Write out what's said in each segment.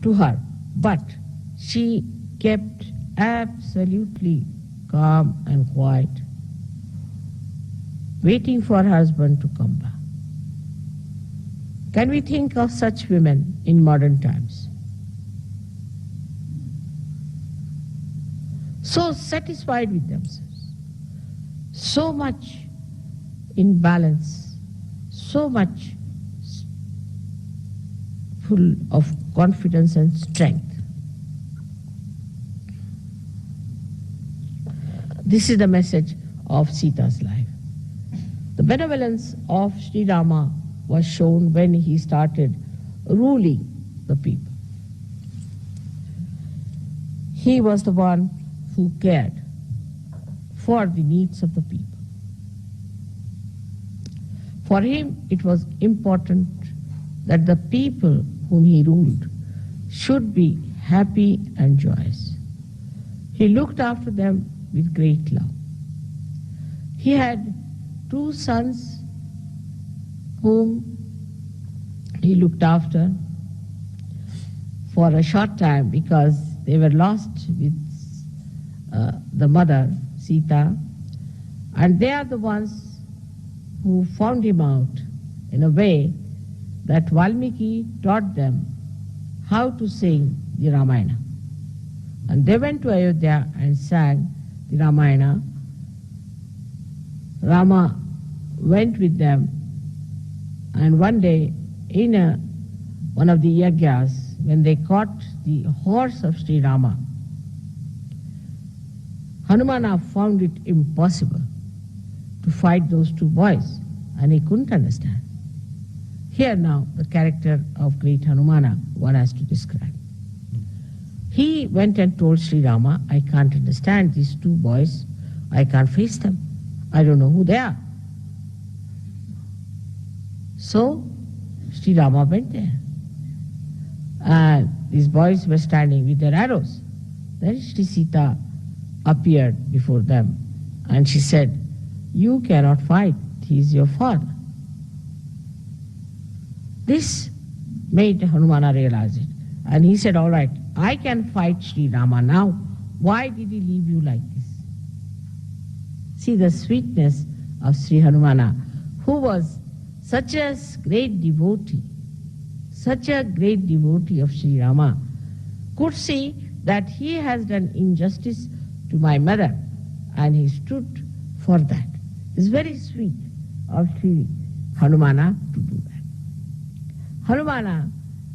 to her, but she kept absolutely calm and quiet, waiting for her husband to come back. Can we think of such women in modern times? So satisfied with themselves, so much in balance, so much full of confidence and strength. This is the message of Sita's life. The benevolence of Sri Rama was shown when he started ruling the people. He was the one who cared for the needs of the people. For him, it was important that the people whom he ruled should be happy and joyous. He looked after them with great love. He had 2 sons whom he looked after for a short time because they were lost with the mother, Sita, and they are the ones who found him out in a way that Valmiki taught them how to sing the Ramayana. And they went to Ayodhya and sang the Ramayana. Rama went with them, and one day in one of the yagyas, when they caught the horse of Sri Rama, Hanumana found it impossible to fight those 2 boys, and he couldn't understand. Here now the character of great Hanumana one has to describe. He went and told Sri Rama, I can't understand these 2 boys, I can't face them, I don't know who they are. So Sri Rama went there, and these boys were standing with their arrows. Then Sri Sita appeared before them, and she said, you cannot fight, he is your father. This made Hanumana realize it, and he said, all right, I can fight Sri Rama now. Why did he leave you like this? See the sweetness of Sri Hanumana, who was such a great devotee of Sri Rama, could see that he has done injustice to my mother, and he stood for that. It's very sweet of Sri Hanumana to do that. Hanumana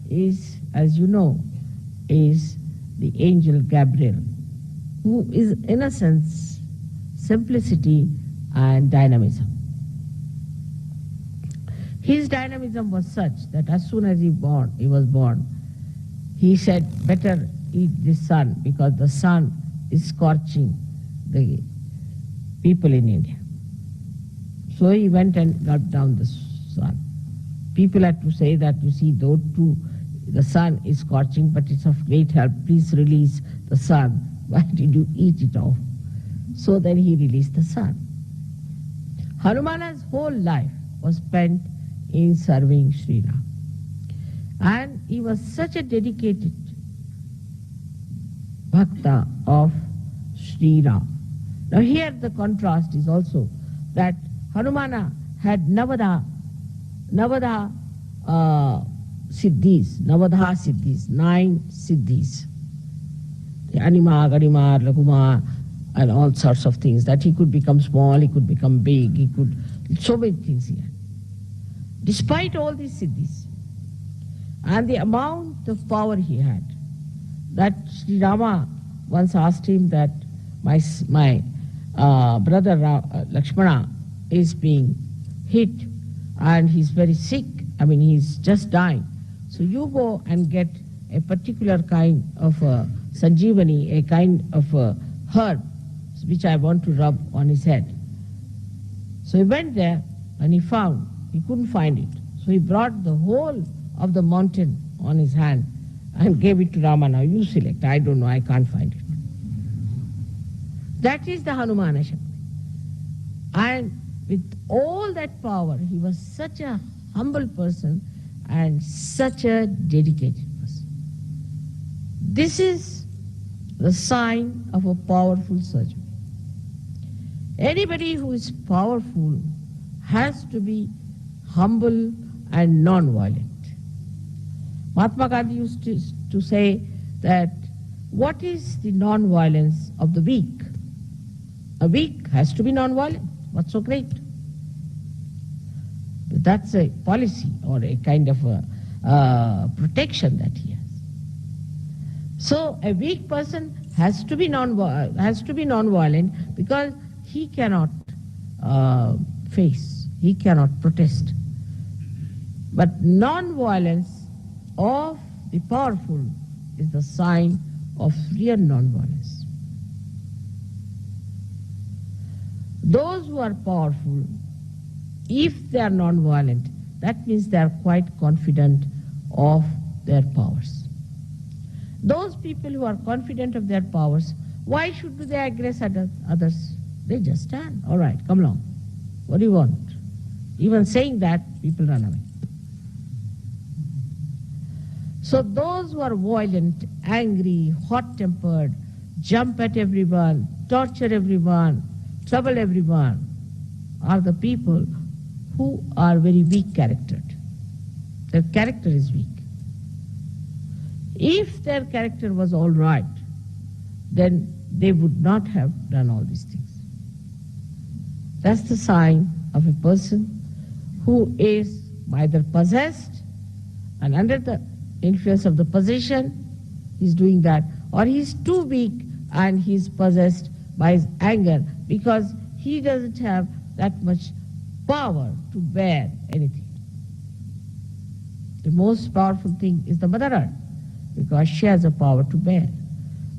is, as you know, is the angel Gabriel, who is innocence, simplicity, and dynamism. His dynamism was such that as soon as he was born, he said, better eat this sun because the sun is scorching the people in India. So he went and got down the sun. People had to say that, you see, though too, the sun is scorching, but it's of great help. Please release the sun. Why did you eat it off? So then he released the sun. Hanumana's whole life was spent in serving Sri Ram. And he was such a dedicated bhakta of Sri Ram. Now here the contrast is also that Hanumana had Navadha siddhis, 9 siddhis. The Anima, Ganima, Laguma, and all sorts of things, that he could become small, he could become big, he could, so many things he had. Despite all these siddhis and the amount of power he had, that Sri Rama once asked him that my brother Lakshmana is being hit and he's very sick, he's just dying. So you go and get a particular kind of sanjeevani, a kind of herb, which I want to rub on his head. So he went there and he couldn't find it. So he brought the whole of the mountain on his hand and gave it to Rama. Now you select, I don't know, I can't find it. That is the Hanumana Shakti. And with all that power, he was such a humble person and such a dedicated person. This is the sign of a powerful surgeon. Anybody who is powerful has to be humble and non-violent. Mahatma Gandhi used to say that what is the non-violence of the weak? A weak has to be non-violent. What's so great? That's a policy or a kind of a protection that he has. So a weak person has to be non-violent because he cannot face, he cannot protest. But non-violence of the powerful is the sign of real non-violence. Those who are powerful, if they are non-violent, that means they are quite confident of their powers. Those people who are confident of their powers, why should they aggress others? They just stand. All right, come along. What do you want? Even saying that, people run away. So those who are violent, angry, hot-tempered, jump at everyone, torture everyone, trouble everyone, are the people who are very weak-charactered. Their character is weak. If their character was all right, then they would not have done all these things. That's the sign of a person who is either possessed and under the influence of the possession, he's doing that, or he's too weak and he's possessed by his anger because he doesn't have that much power to bear anything. The most powerful thing is the Mother Earth because she has the power to bear.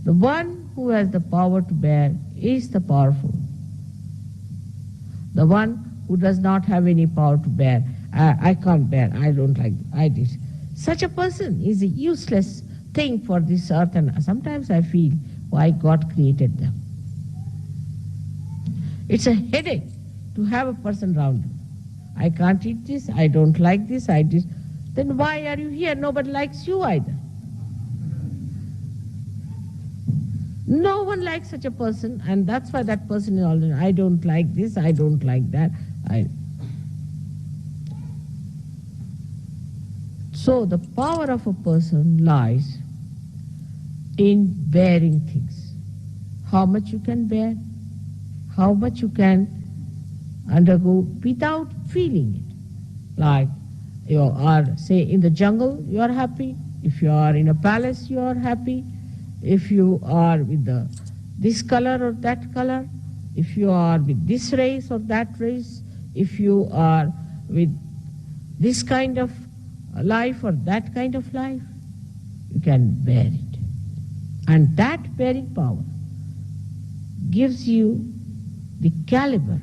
The one who has the power to bear is the powerful. The one who does not have any power to bear, I can't bear, I don't like, I did. Such a person is a useless thing for this earth, and sometimes I feel why God created them. It's a headache to have a person around you. I can't eat this, I don't like this, I did. Then why are you here? Nobody likes you either. No one likes such a person, and that's why that person is always, I don't like this, I don't like that. So the power of a person lies in bearing things. How much you can bear, how much you can undergo without feeling it. Like you are, say, in the jungle, you are happy. If you are in a palace, you are happy. If you are with this color or that color, if you are with this race or that race, if you are with this kind of life or that kind of life, you can bear it. And that bearing power gives you the caliber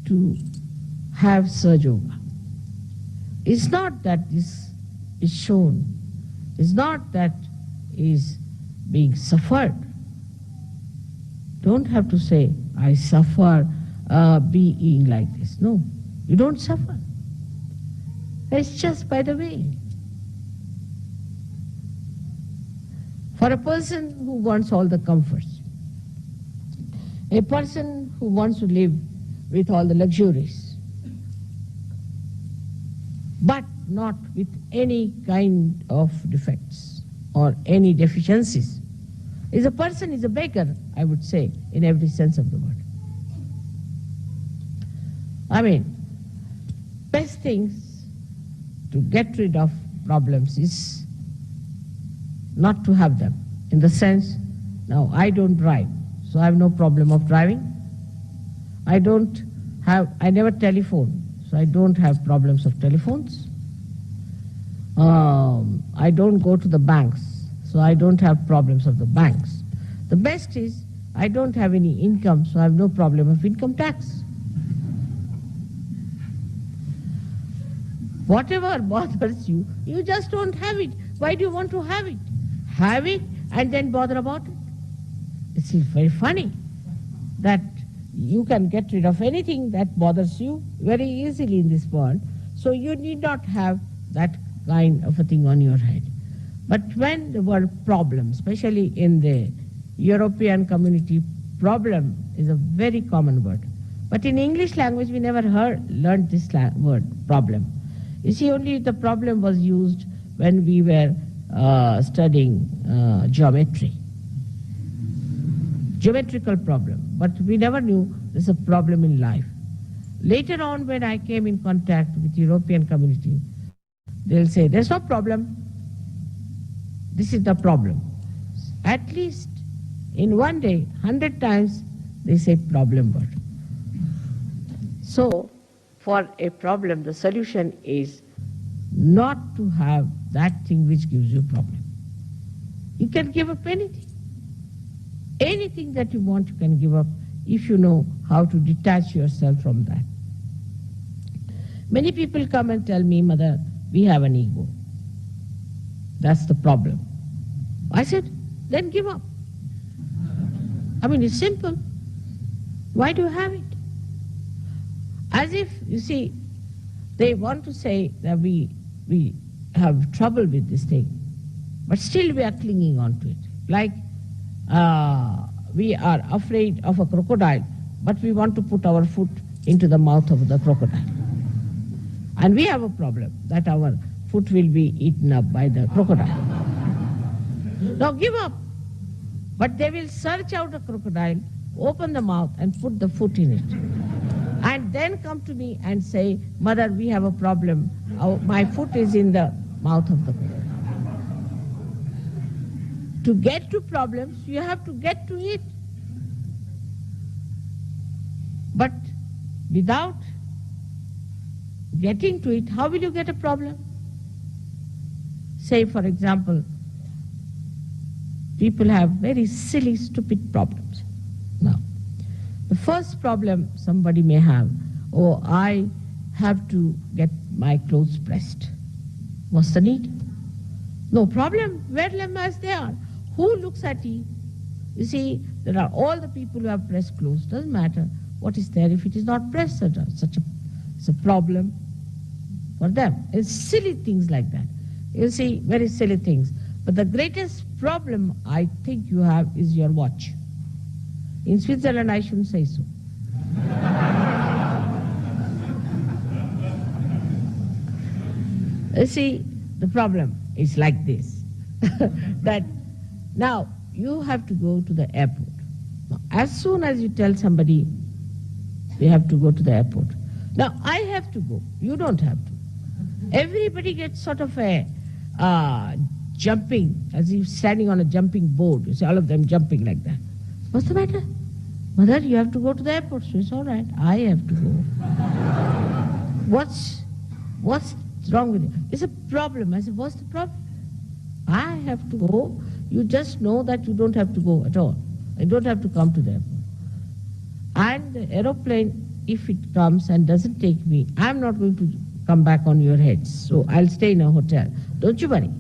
to have Sahaja Yoga. It's not that this is shown, it's not that is being suffered. Don't have to say, I suffer being like this. No, you don't suffer. It's just by the way. For a person who wants all the comforts, a person who wants to live with all the luxuries, but not with any kind of defects or any deficiencies, is a beggar, I would say, in every sense of the word. I mean, best things to get rid of problems is not to have them. In the sense, now I don't drive, so I have no problem of driving. I never telephone, so I don't have problems of telephones. I don't go to the banks, so I don't have problems of the banks. The best is, I don't have any income, so I have no problem of income tax. Whatever bothers you, you just don't have it. Why do you want to have it? Have it and then bother about it. It's very funny that you can get rid of anything that bothers you very easily in this world, so you need not have that kind of a thing on your head. But when the word problem, especially in the European community, problem is a very common word. But in English language, we never learned this word, problem. You see, only the problem was used when we were studying geometry. Geometrical problem, but we never knew there's a problem in life. Later on, when I came in contact with European community, they'll say, there's no problem. This is the problem. At least in one day, 100 times, they say problem word. So, for a problem, the solution is not to have that thing which gives you problem. You can give up anything. Anything that you want, you can give up if you know how to detach yourself from that. Many people come and tell me, Mother, we have an ego. That's the problem. I said, then give up. I mean, it's simple. Why do you have it? As if, you see, they want to say that we have trouble with this thing, but still we are clinging on to it. Like we are afraid of a crocodile, but we want to put our foot into the mouth of the crocodile. And we have a problem that our foot will be eaten up by the crocodile. Now give up. But they will search out a crocodile, open the mouth and put the foot in it. And then come to me and say, Mother, we have a problem. My foot is in the mouth of the crocodile. To get to problems, you have to get to it. But without getting to it, how will you get a problem? Say, for example, people have very silly, stupid problems. Now, the first problem somebody may have, oh, I have to get my clothes pressed. What's the need? No problem, wear them as they are. Who looks at you? You see, there are all the people who have pressed clothes. Doesn't matter what is there if it is not pressed. It's a problem for them. It's silly things like that. You see, very silly things. But the greatest problem I think you have is your watch. In Switzerland, I shouldn't say so. You see, the problem is like this, that now you have to go to the airport. Now, as soon as you tell somebody you have to go to the airport, now I have to go, you don't have to. Everybody gets sort of a jumping, as if standing on a jumping board. You see all of them jumping like that. What's the matter? Mother, you have to go to the airport. So it's all right, I have to go. What's wrong with it? It's a problem. I said, what's the problem? I have to go. You just know that you don't have to go at all. You don't have to come to the airport. And the aeroplane, if it comes and doesn't take me, I'm not going to come back on your heads. So I'll stay in a hotel. Don't you worry.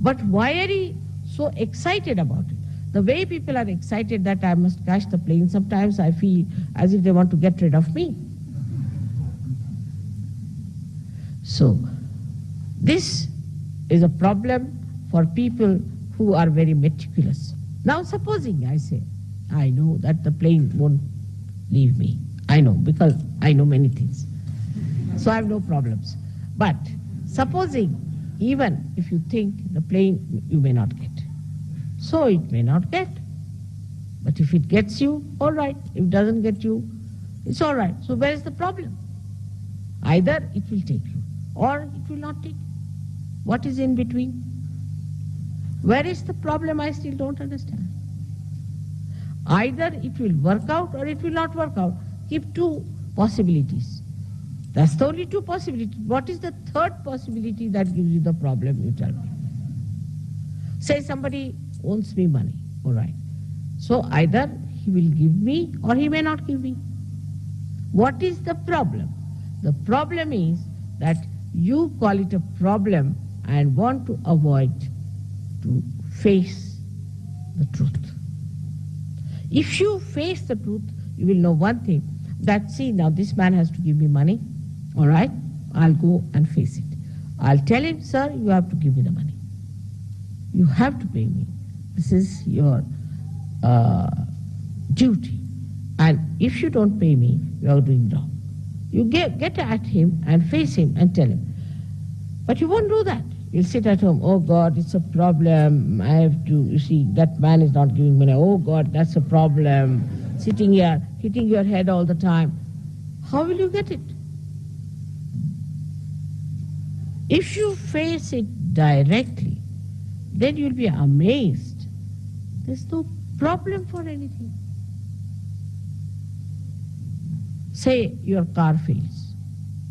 But why are you so excited about it? The way people are excited that I must catch the plane, sometimes I feel as if they want to get rid of me. So this is a problem for people who are very meticulous. Now supposing I say, I know that the plane won't leave me. I know, because I know many things. So I have no problems. But supposing, even if you think the plane you may not get. So it may not get. But if it gets you, all right. If it doesn't get you, it's all right. So where is the problem? Either it will take you or it will not take you. What is in between? Where is the problem? I still don't understand. Either it will work out or it will not work out. Keep two possibilities. That's the only two possibilities. What is the third possibility that gives you the problem, you tell me? Say somebody owes me money, all right. So either he will give me or he may not give me. What is the problem? The problem is that you call it a problem and want to avoid to face the truth. If you face the truth, you will know one thing, that see, now this man has to give me money, all right, I'll go and face it. I'll tell him, sir, you have to give me the money. You have to pay me. This is your uh, duty. And if you don't pay me, you are doing wrong. You get at him and face him and tell him. But you won't do that. You'll sit at home, oh God, it's a problem. I have to, you see, that man is not giving money. Oh God, that's a problem. Sitting here, hitting your head all the time. How will you get it? If you face it directly, then you'll be amazed. There's no problem for anything. Say your car fails.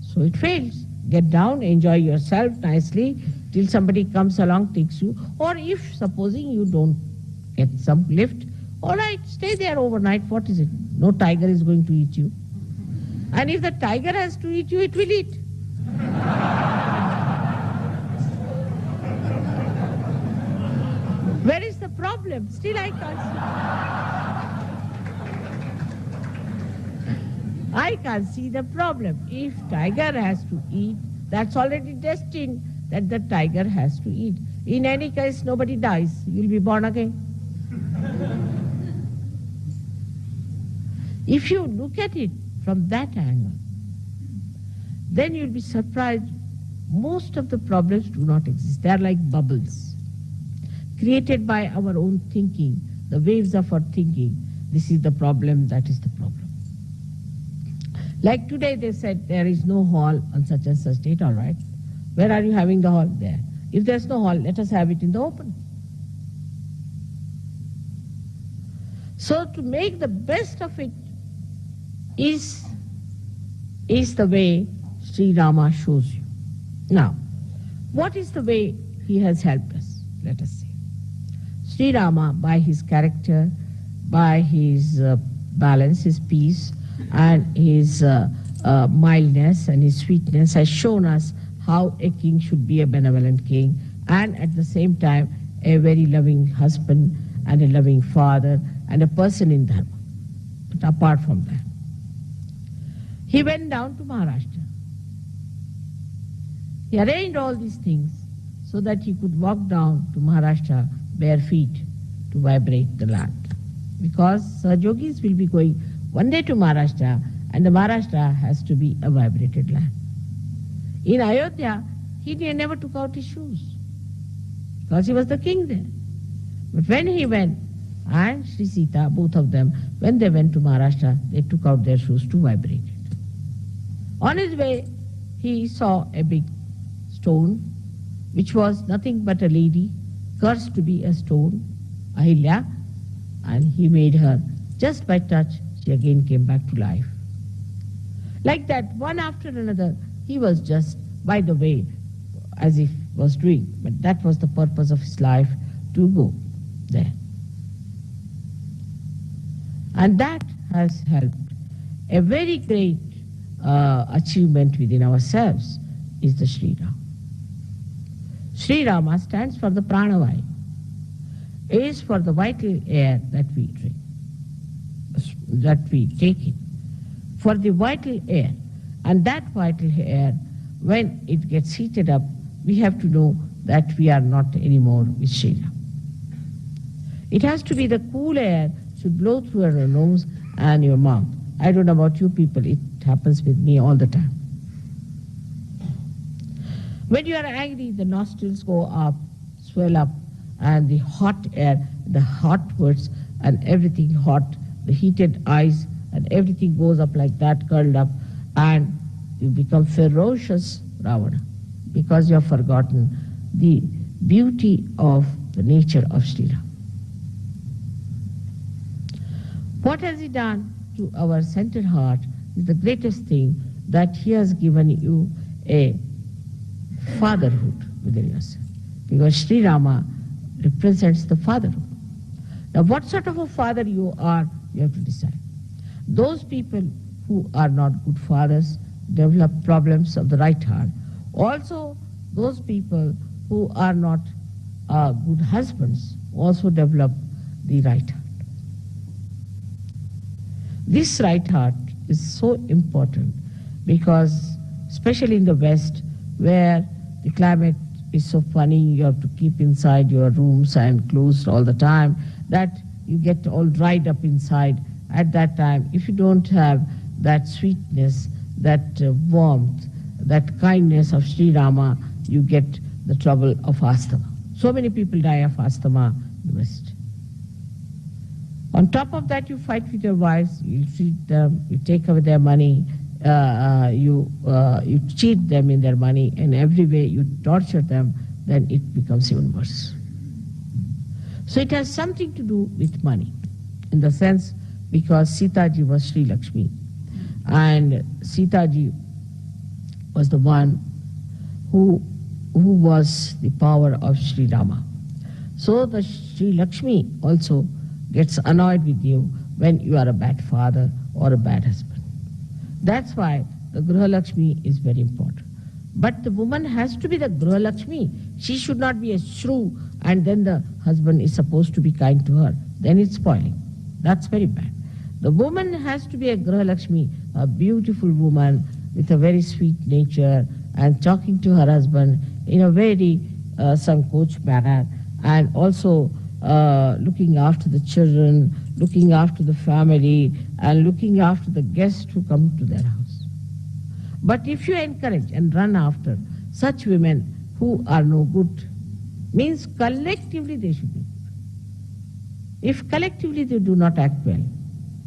So it fails. Get down, enjoy yourself nicely till somebody comes along, takes you. Or if, supposing you don't get some lift, all right, stay there overnight. What is it? No tiger is going to eat you. And if the tiger has to eat you, it will eat. Where is the problem? Still I can't see. I can't see the problem. If tiger has to eat, that's already destined that the tiger has to eat. In any case, nobody dies. You'll be born again. If you look at it from that angle, then you'll be surprised. Most of the problems do not exist. They are like bubbles created by our own thinking, the waves of our thinking. This is the problem, that is the problem. Like today they said there is no hall on such and such date, all right. Where are you having the hall? There. If there's no hall, let us have it in the open. So to make the best of it is the way Sri Rama shows you. Now, what is the way he has helped us? Let us see. Sri Rama, by his character, by his balance, his peace, and his mildness and his sweetness, has shown us how a king should be a benevolent king, and at the same time a very loving husband and a loving father and a person in Dharma. But apart from that, he went down to Maharashtra. He arranged all these things so that he could walk down to Maharashtra bare feet to vibrate the land. Because Sahajogis will be going one day to Maharashtra, and the Maharashtra has to be a vibrated land. In Ayodhya, he never took out his shoes because he was the king there. But when he went, and Sri Sita, both of them, when they went to Maharashtra, they took out their shoes to vibrate it. On his way, he saw a big stone, which was nothing but a lady, cursed to be a stone, Ahilya, and he made her, just by touch, she again came back to life. Like that, one after another, he was just, by the way, as if was doing, but that was the purpose of his life, to go there. And that has helped. A very great achievement within ourselves is the Sri Rama. Sri Rama stands for the pranavayu. It is for the vital air that we drink, that we take in, for the vital air. And that vital air, when it gets heated up, we have to know that we are not anymore with Sri Rama. It has to be the cool air should blow through your nose and your mouth. I don't know about you people, it happens with me all the time. When you are angry, the nostrils go up, swell up, and the hot air, the hot words and everything hot, the heated eyes and everything goes up like that, curled up, and you become ferocious Ravana because you have forgotten the beauty of the nature of Sri Rama. What has he done to our centered heart is the greatest thing, that he has given you a fatherhood within yourself. Because Sri Rama represents the fatherhood. Now what sort of a father you are, you have to decide. Those people who are not good fathers develop problems of the right heart. Also, those people who are not good husbands also develop the right heart. This right heart is so important because, especially in the West, where the climate is so funny. You have to keep inside your rooms and closed all the time, that you get all dried up inside. At that time, if you don't have that sweetness, that warmth, that kindness of Sri Rama, you get the trouble of asthma. So many people die of asthma in the West. On top of that, you fight with your wives, you treat them, you take away their money, you cheat them in their money, in every way you torture them, then it becomes even worse. So it has something to do with money, in the sense, because Sita ji was Sri Lakshmi, and Sita ji was the one who was the power of Sri Rama. So the Sri Lakshmi also gets annoyed with you when you are a bad father or a bad husband. That's why the Griha Lakshmi is very important. But the woman has to be the Griha Lakshmi. She should not be a shrew and then the husband is supposed to be kind to her. Then it's spoiling. That's very bad. The woman has to be a Griha Lakshmi, a beautiful woman with a very sweet nature and talking to her husband in a very sankoch manner, and also looking after the children, looking after the family, and looking after the guests who come to their house. But if you encourage and run after such women who are no good, means collectively they should be good. If collectively they do not act well,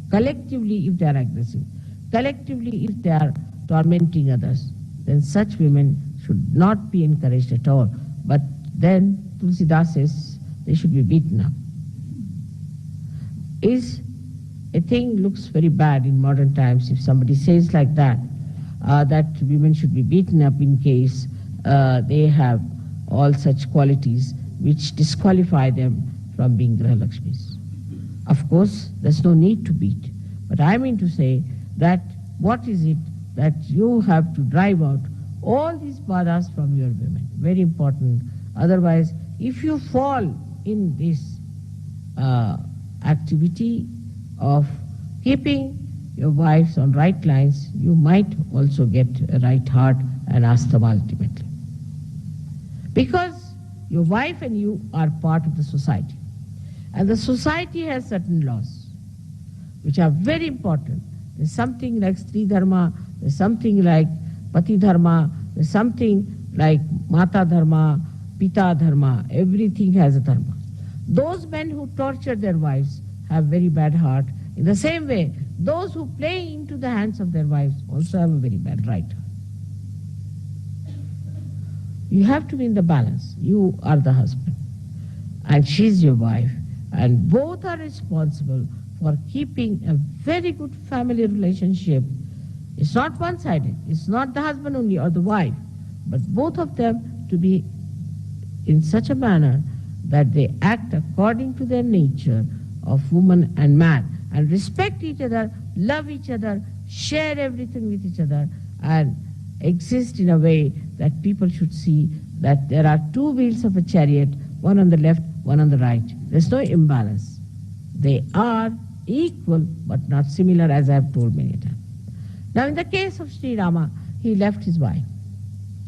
collectively if they are aggressive, collectively if they are tormenting others, then such women should not be encouraged at all. But then Tulsidas says they should be beaten up. Is a thing looks very bad in modern times if somebody says like that, that women should be beaten up in case they have all such qualities which disqualify them from being Griha Lakshmis. Of course, there's no need to beat, but I mean to say that what is it that you have to drive out all these badhas from your women? Very important. Otherwise, if you fall in this activity of keeping your wives on right lines, you might also get a right heart and asthma ultimately. Because your wife and you are part of the society. And the society has certain laws which are very important. There's something like Stri Dharma, there's something like Pati Dharma, there's something like Mata Dharma, Pita Dharma. Everything has a dharma. Those men who torture their wives have very bad heart. In the same way, those who play into the hands of their wives also have a very bad right heart. You have to be in the balance. You are the husband and she's your wife, and both are responsible for keeping a very good family relationship. It's not one-sided. It's not the husband only or the wife, but both of them to be in such a manner that they act according to their nature of woman and man, and respect each other, love each other, share everything with each other, and exist in a way that people should see that there are two wheels of a chariot, one on the left, one on the right. There's no imbalance. They are equal but not similar, as I have told many times. Now in the case of Sri Rama, he left his wife.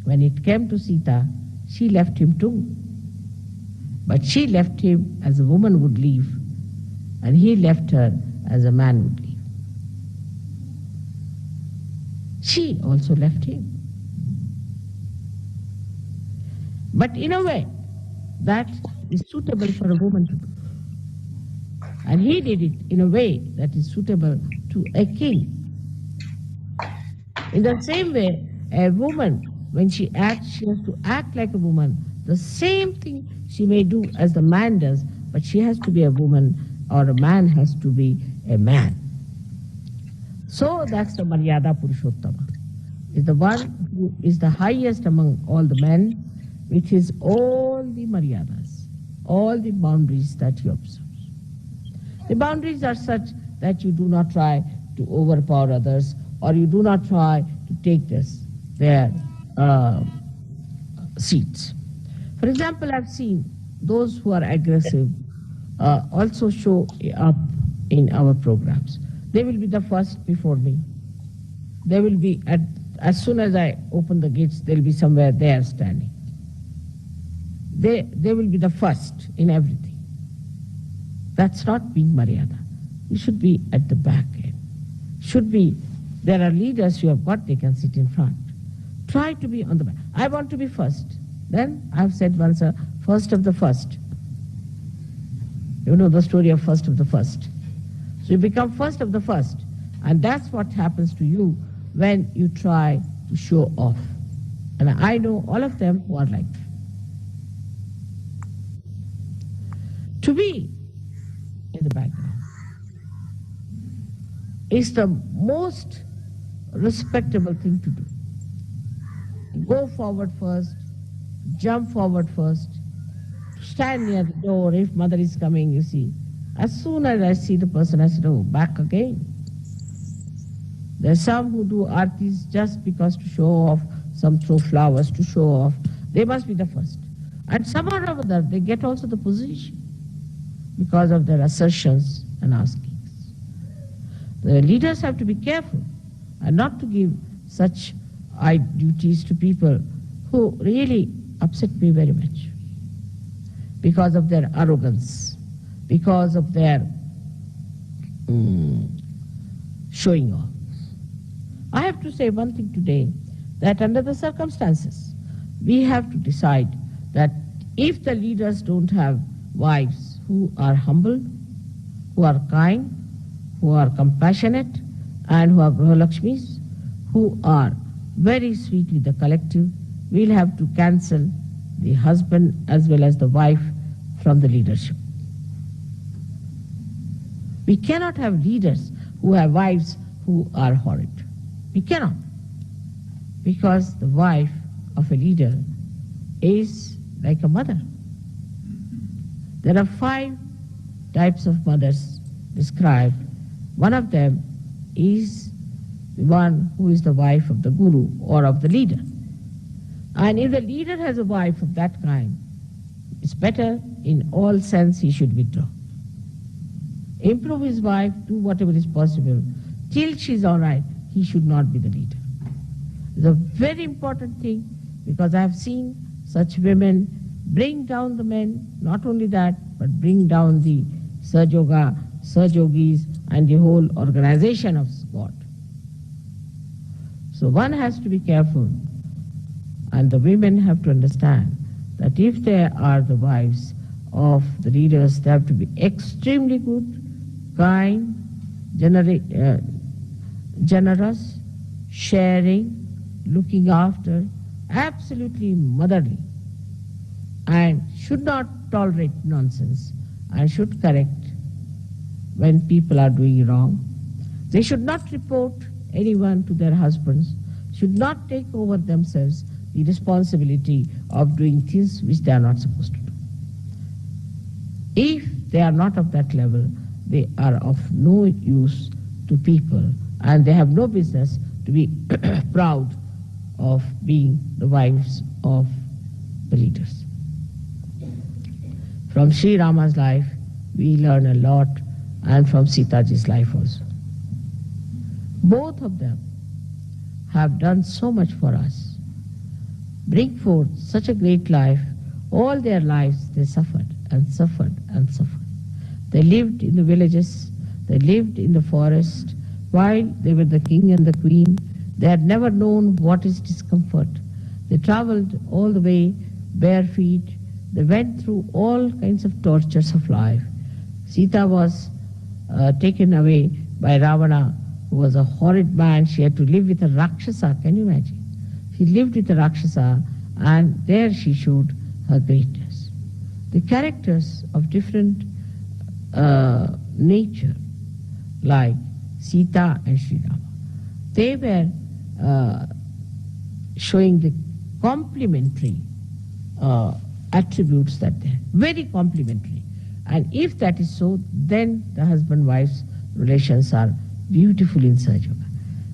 When it came to Sita, she left him too. But she left him as a woman would leave, and he left her as a man would leave. She also left him. But in a way that is suitable for a woman to do. And he did it in a way that is suitable to a king. In the same way, a woman, when she acts, she has to act like a woman. The same thing she may do as the man does, but she has to be a woman, or a man has to be a man. So that's the Maryada Purushottama. Is the one who is the highest among all the men, which is all the Maryadas, all the boundaries that he observes. The boundaries are such that you do not try to overpower others, or you do not try to take their seats. For example, I've seen those who are aggressive also show up in our programs. They will be the first before me. They will be, as soon as I open the gates, they'll be somewhere there standing. they will be the first in everything. That's not being Maryada. You should be at the back end. Should be, there are leaders you have got, they can sit in front. Try to be on the back. I want to be first. Then I've said once, first of the first. You know the story of first of the first. So you become first of the first. And that's what happens to you when you try to show off. And I know all of them who are like that. To be in the background is the most respectable thing to do. Go forward first, jump forward first, stand near the door. If mother is coming, you see. As soon as I see the person, I say, oh, back again. There are some who do artis just because to show off, some throw flowers to show off. They must be the first. And somehow or other, they get also the position because of their assertions and askings. The leaders have to be careful and not to give such duties to people who really upset me very much because of their arrogance, because of their showing off. I have to say one thing today, that under the circumstances, we have to decide that if the leaders don't have wives who are humble, who are kind, who are compassionate, and who are Grahalakshmis, who are very sweet with the collective, we'll have to cancel the husband as well as the wife from the leadership. We cannot have leaders who have wives who are horrid. We cannot. Because the wife of a leader is like a mother. There are 5 types of mothers described. One of them is the one who is the wife of the guru or of the leader. And if the leader has a wife of that kind, it's better in all sense he should withdraw. Improve his wife, do whatever is possible. Till she's all right, he should not be the leader. It's a very important thing because I have seen such women bring down the men, not only that, but bring down the Sahaja, Sahajogis and the whole organization of God. So one has to be careful, and the women have to understand that if they are the wives of the leaders, they have to be extremely good, kind, generous, sharing, looking after, absolutely motherly, and should not tolerate nonsense and should correct when people are doing wrong. They should not report anyone to their husbands, should not take over themselves the responsibility of doing things which they are not supposed to do. If they are not of that level, they are of no use to people and they have no business to be proud of being the wives of the leaders. From Sri Rama's life, we learn a lot, and from Sitaji's life also. Both of them have done so much for us. Bring forth such a great life. All their lives they suffered and suffered and suffered. They lived in the villages, they lived in the forest. While they were the king and the queen, they had never known what is discomfort. They traveled all the way bare feet. They went through all kinds of tortures of life. Sita was taken away by Ravana, who was a horrid man. She had to live with a Rakshasa. Can you imagine? She lived with a Rakshasa, and there she showed her greatness. The characters of different nature, like Sita and Sri Rama, they were showing the complementary attributes that they had, very complementary. And if that is so, then the husband-wife's relations are beautiful in Sahaja.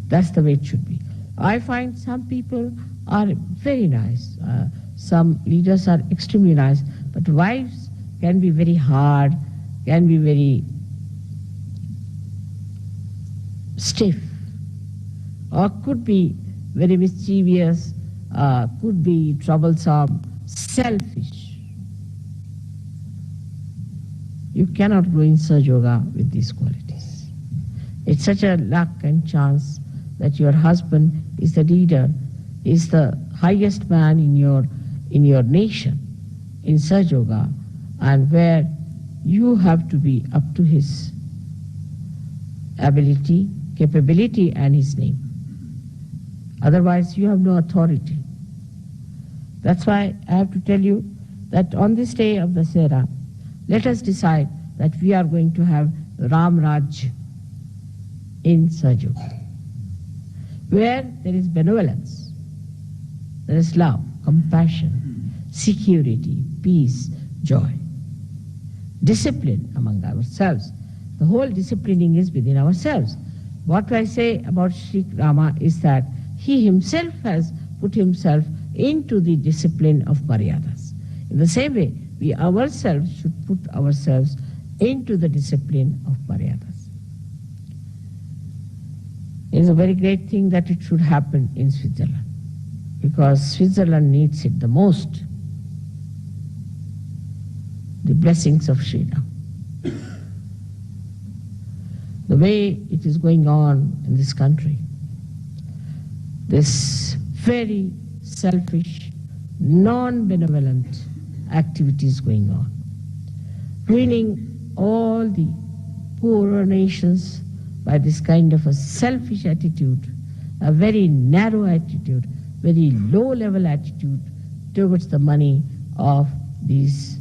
That's the way it should be. I find some people are very nice. Some leaders are extremely nice, but wives can be very hard, can be very stiff, or could be very mischievous, could be troublesome, selfish. You cannot grow in Sahaja Yoga with these qualities. It's such a luck and chance that your husband is the leader, is the highest man in your nation in Sahaja Yoga, and where you have to be up to his ability, capability, and his name. Otherwise, you have no authority. That's why I have to tell you that on this day of Dasera, let us decide that we are going to have Ram Raj in Sahaja Yoga, where there is benevolence, there is love, compassion, security, peace, joy, discipline among ourselves. The whole disciplining is within ourselves. What I say about Sri Rama is that he himself has put himself into the discipline of Maryadas. In the same way, we ourselves should put ourselves into the discipline of Maryadas. It is a very great thing that it should happen in Switzerland, because Switzerland needs it the most. The blessings of Sri Ram. The way it is going on in this country, this very selfish, non-benevolent activities going on, ruining all the poorer nations by this kind of a selfish attitude, a very narrow attitude, very low-level attitude towards the money of these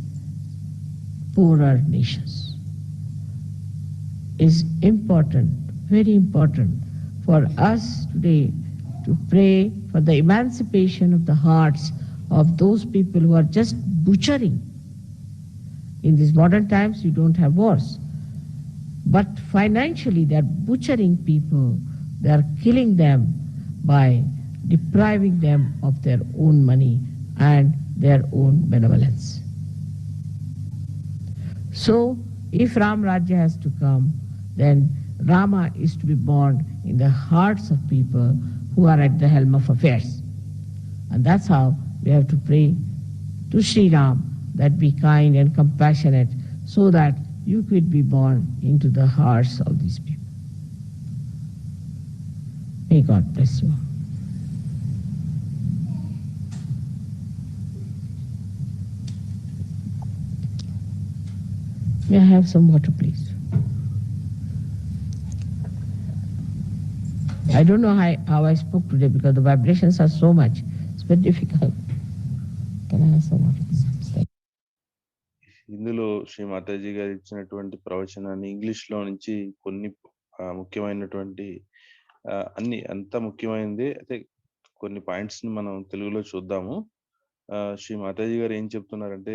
poorer nations. Is important, very important for us today to pray for the emancipation of the hearts of those people who are just butchering. In these modern times, you don't have wars. But financially, they are butchering people. They are killing them by depriving them of their own money and their own benevolence. So, if Ram Rajya has to come, then Rama is to be born in the hearts of people who are at the helm of affairs. And that's how we have to pray to Sri Ram that be kind and compassionate so that you could be born into the hearts of these people. May God bless you. May I have some water, please? I don't know how I spoke today because the vibrations are so much. It's very difficult. Can I have some water? ఇందులో శ్రీ మాతాజీ గారు ఇచ్చినటువంటి ప్రవచనాన్ని English లో నుంచి కొన్ని ముఖ్యమైనటువంటి అన్ని అంత ముఖ్యమైనది అయితే కొన్ని పాయింట్స్ ని మనం తెలుగులో చూద్దాము. శ్రీ మాతాజీ గారు ఏం చెప్తున్నారంటే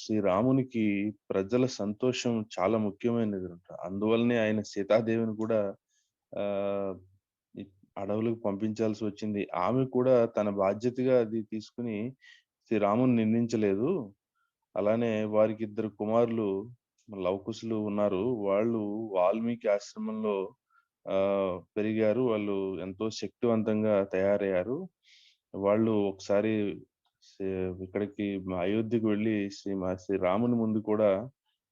శ్రీ రామునికి ప్రజల సంతోషం చాలా ముఖ్యమైనది. అందువల్లనే ఆయన సీతాదేవిని కూడా అడవులకు పంపించాల్సి వచ్చింది. ఆమె కూడా తన బాధ్యతగా అది తీసుకుని శ్రీరాముని నిందించలేదు. అలానే వారికి 2 కుమారులు లవకుశులు ఉన్నారు. వాళ్ళు వాల్మీకి ఆశ్రమంలో పెరిగారు. వాళ్ళు ఎంతో శక్తివంతంగా తయారయ్యారు. వాళ్ళు ఒకసారి ఇక్కడికి అయోధ్యకు వెళ్ళి శ్రీరాముని ముందు కూడా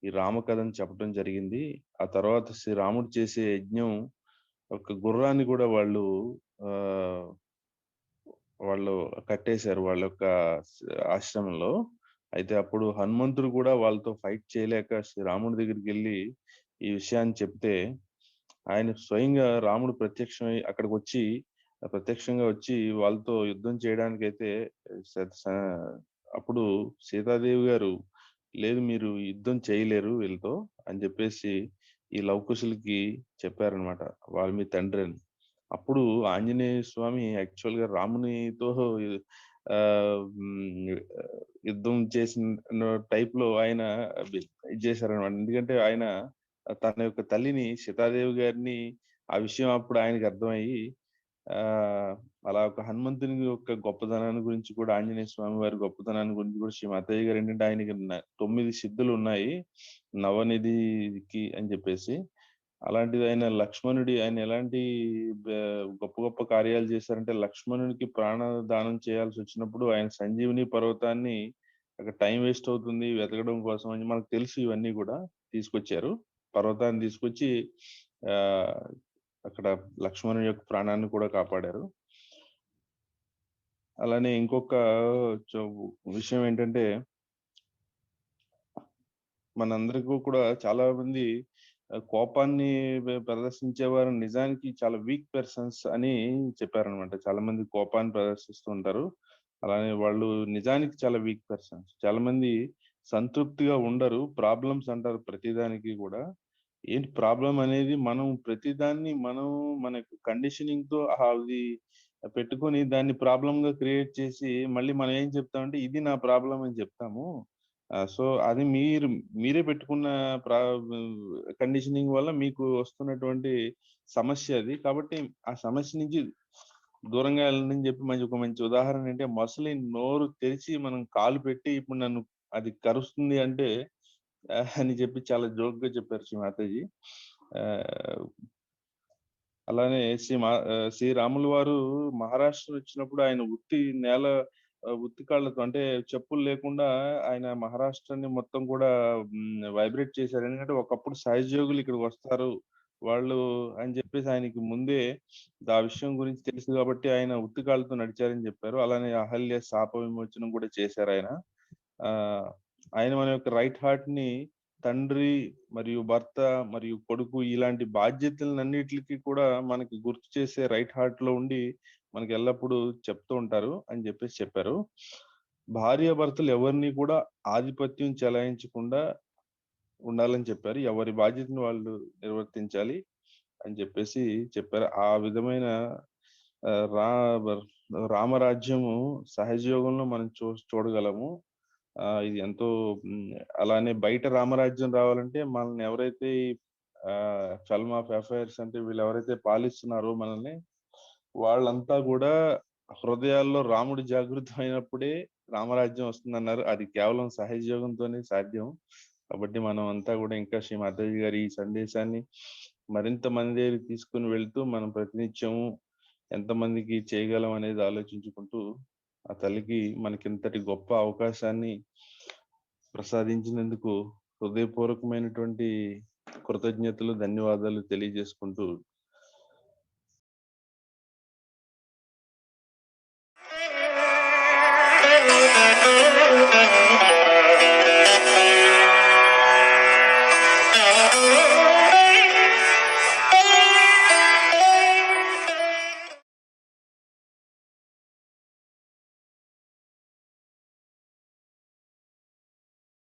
ఈ రామకథను చెప్పడం జరిగింది. ఆ తర్వాత శ్రీరాముడు చేసే యజ్ఞం ఒక గుర్రాన్ని కూడా వాళ్ళు కట్టేశారు వాళ్ళ యొక్క ఆశ్రమంలో. అయితే అప్పుడు హనుమంతుడు కూడా వాళ్ళతో ఫైట్ చేయలేక శ్రీరాముడి దగ్గరికి వెళ్ళి ఈ విషయాన్ని చెప్తే ఆయన స్వయంగా రాముడు ప్రత్యక్షంగా వచ్చి వాళ్ళతో యుద్ధం చేయడానికి అయితే అప్పుడు సీతాదేవి గారు లేదు మీరు యుద్ధం చేయలేరు వీళ్ళతో అని చెప్పేసి ఈ లవకుశులకి చెప్పారనమాట, వాళ్ళ మీ తండ్రి అని. అప్పుడు ఆంజనేయ స్వామి యాక్చువల్ గా రామునితో యుద్ధం చేసిన టైప్ లో ఆయన ఇది చేశారనమాట. ఎందుకంటే ఆయన తన యొక్క తల్లిని సీతాదేవి గారిని ఆ విషయం అప్పుడు ఆయనకి అర్థమయ్యి అలా ఒక హనుమంతుని యొక్క గొప్పతనాన్ని గురించి కూడా ఆంజనేయ స్వామి వారి గొప్పతనాన్ని గురించి కూడా శ్రీ మాతయ్య గారు ఏంటంటే ఆయనకి 9 సిద్ధులు ఉన్నాయి నవనిధికి అని చెప్పేసి. అలాంటిది ఆయన ఎలాంటి గొప్ప గొప్ప కార్యాలు చేశారంటే లక్ష్మణునికి ప్రాణదానం చేయాల్సి వచ్చినప్పుడు ఆయన సంజీవిని పర్వతాన్ని అక్కడ టైం వేస్ట్ అవుతుంది వెతకడం కోసం అని మనకు తెలుసు ఇవన్నీ కూడా తీసుకొచ్చారు. పర్వతాన్ని తీసుకొచ్చి ఆహ్, అక్కడ లక్ష్మణుని యొక్క ప్రాణాన్ని కూడా కాపాడారు. అలానే ఇంకొక చొ విషయం ఏంటంటే మనందరికీ కూడా చాలా మంది కోపాన్ని ప్రదర్శించేవారు నిజానికి చాలా వీక్ పర్సన్స్ అని చెప్పారనమాట. చాలా మంది కోపాన్ని ప్రదర్శిస్తూ ఉంటారు. అలానే వాళ్ళు నిజానికి చాలా వీక్ పర్సన్స్. చాలా మంది సంతృప్తిగా ఉండరు. ప్రాబ్లమ్స్ అంటారు ప్రతిదానికి కూడా. ఏంటి ప్రాబ్లమ్ అనేది మనం ప్రతిదాన్ని మనం మన కండిషనింగ్‌తో అది పెట్టుకొని దాన్ని ప్రాబ్లమ్‌గా క్రియేట్ చేసి మళ్ళీ మనం ఏం చెప్తామంటే ఇది నా ప్రాబ్లమ్ అని చెప్తాము. సో, అది మీరే పెట్టుకున్న ప్రా కండిషనింగ్ వల్ల మీకు వస్తున్నటువంటి సమస్య అది. కాబట్టి ఆ సమస్య నుంచి దూరంగా వెళ్ళండి అని చెప్పి ఒక మంచి ఉదాహరణ ఏంటే మొసలి నోరు తెరిచి మనం కాలు పెట్టి ఇప్పుడు నన్ను అది కరుస్తుంది అంటే అని చెప్పి చాలా జోక్‌గా చెప్పారు శ్రీ మాతాజీ. ఆహ్, అలానే శ్రీరాములు వారు మహారాష్ట్ర వచ్చినప్పుడు ఆయన ఉత్తి కాళ్ళతో అంటే చెప్పులు లేకుండా ఆయన మహారాష్ట్రని మొత్తం కూడా వైబ్రేట్ చేశారు. ఎందుకంటే ఒకప్పుడు సహజయోగులు ఇక్కడికొస్తారు. వాళ్ళు అని చెప్పేసి ఆయనకి ముందే ఆ విషయం గురించి తెలుసు కాబట్టి ఆయన ఉత్తి కాళ్ళతో నడిచారని చెప్పారు. అలానే అహల్య శాప విమోచనం కూడా చేశారాయన. ఆహ్, ఆయన మన యొక్క రైట్ హార్ట్‌ని తండ్రి మరియు భర్త మరియు కొడుకు ఇలాంటి బాధ్యతలన్నిట్లికి కూడా మనకి గుర్తు చేసే రైట్ హార్ట్‌లో ఉండి మనకి ఎల్లప్పుడూ చెప్తూ ఉంటారు అని చెప్పేసి చెప్పారు. భార్యాభర్తలు ఎవరిని కూడా ఆధిపత్యం చెలాయించకుండా ఉండాలని చెప్పారు. ఎవరి బాధ్యతను వాళ్ళు నిర్వర్తించాలి అని చెప్పేసి చెప్పారు. ఆ విధమైన ఆహ్, రా రామరాజ్యము సహజయోగంలో మనం చూడగలము. ఇది ఎంతో హ్మ్. అలానే బయట రామరాజ్యం రావాలంటే మనల్ని ఎవరైతే ఫిల్మ్ ఆఫ్ అఫైర్స్ అంటే వీళ్ళెవరైతే పాలిస్తున్నారో మనల్ని, వాళ్ళంతా గూడా హృదయాల్లో రాముడు జాగృతమైనప్పుడే రామరాజ్యం వస్తుందన్నారు. అది కేవలం సహజయోగంతోనే సాధ్యం. కాబట్టి మనం అంతా గూడా ఇంకా శ్రీ మాతాజీ గారి ఈ సందేశాన్ని మరింత మంది దగ్గరికి తీసుకొని వెళ్తూ మనం ప్రతినిత్యము ఎంతమందికి చేయగలం అనేది ఆలోచించుకుంటూ, ఆ తల్లికి మనకింతటి గొప్ప అవకాశాన్ని ప్రసాదించినందుకు హృదయపూర్వకమైనటువంటి కృతజ్ఞతలు, ధన్యవాదాలు తెలియజేసుకుంటూ